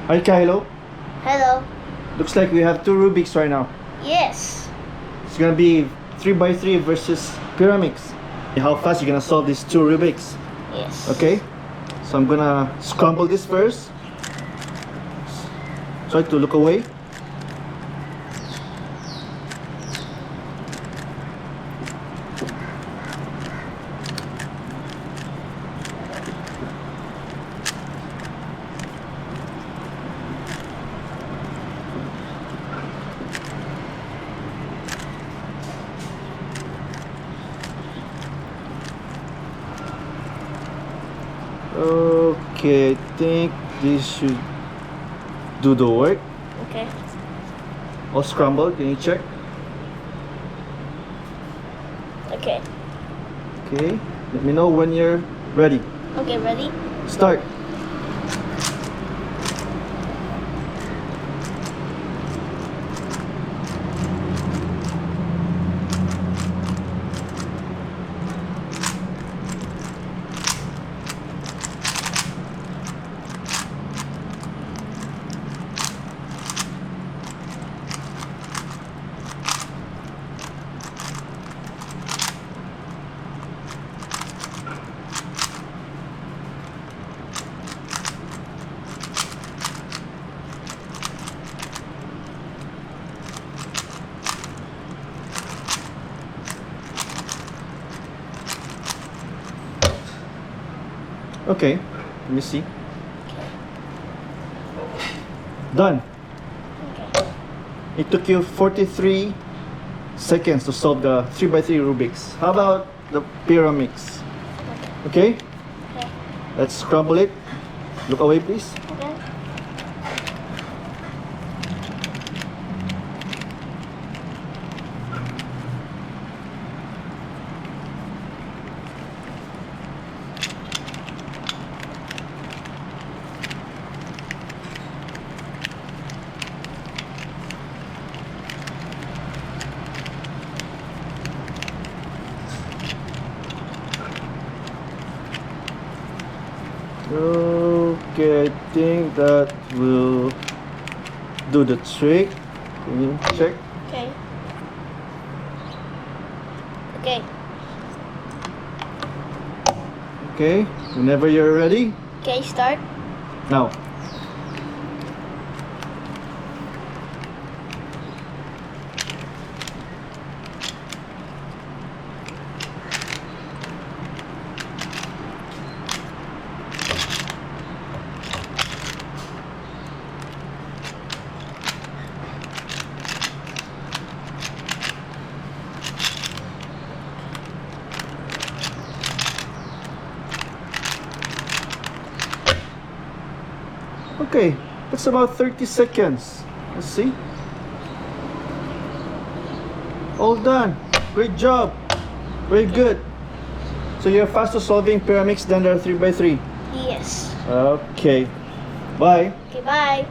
Hi Kylo. Hello. Looks like we have two Rubiks right now. Yes. It's gonna be 3x3 versus Pyraminx. How fast you gonna solve these two Rubiks? Yes. Okay. So I'm gonna scramble this first. Try to look away. Okay, I think this should do the work. Okay. All scrambled, can you check? Okay. Okay, let me know when you're ready. Okay, ready? Start. Okay, let me see. Done. Okay. It took you 43 seconds to solve the 3x3 Rubiks. How about the Pyraminx? Okay? Okay. Let's scramble it. Look away, please. Okay. Okay, I think that will do the trick. Can you check? Okay. Okay. Okay, whenever you're ready. Okay, start. Now. Okay, that's about 30 seconds. Let's see. All done. Great job. Very good. So you're faster solving Pyraminx than the 3x3. Yes. Okay. Bye. Okay, bye.